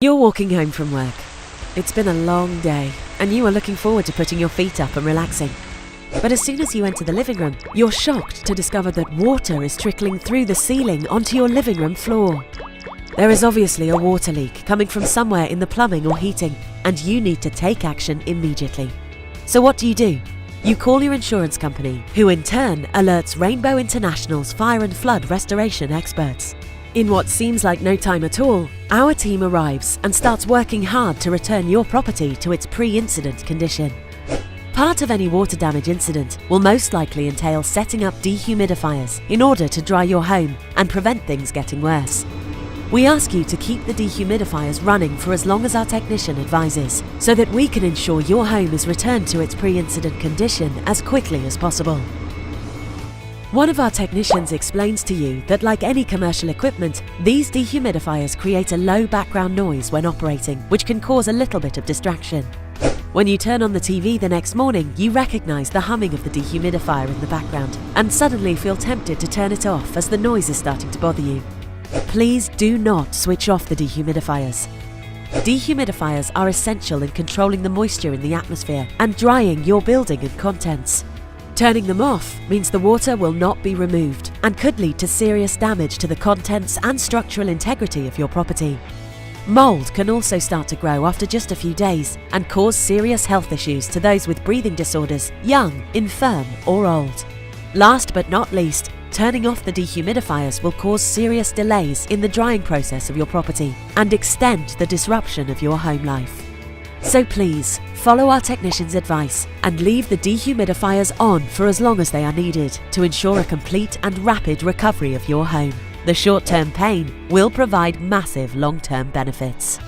You're walking home from work. It's been a long day, and you are looking forward to putting your feet up and relaxing. But as soon as you enter the living room, you're shocked to discover that water is trickling through the ceiling onto your living room floor. There is obviously a water leak coming from somewhere in the plumbing or heating, and you need to take action immediately. So what do? You call your insurance company, who in turn alerts Rainbow International's fire and flood restoration experts. In what seems like no time at all, our team arrives and starts working hard to return your property to its pre-incident condition. Part of any water damage incident will most likely entail setting up dehumidifiers in order to dry your home and prevent things getting worse. We ask you to keep the dehumidifiers running for as long as our technician advises, so that we can ensure your home is returned to its pre-incident condition as quickly as possible. One of our technicians explains to you that, like any commercial equipment, these dehumidifiers create a low background noise when operating, which can cause a little bit of distraction. When you turn on the TV the next morning, you recognize the humming of the dehumidifier in the background and suddenly feel tempted to turn it off as the noise is starting to bother you. Please do not switch off the dehumidifiers. Dehumidifiers are essential in controlling the moisture in the atmosphere and drying your building and contents. Turning them off means the water will not be removed and could lead to serious damage to the contents and structural integrity of your property. Mold can also start to grow after just a few days and cause serious health issues to those with breathing disorders, young, infirm, or old. Last but not least, turning off the dehumidifiers will cause serious delays in the drying process of your property and extend the disruption of your home life. So please, follow our technician's advice and leave the dehumidifiers on for as long as they are needed to ensure a complete and rapid recovery of your home. The short-term pain will provide massive long-term benefits.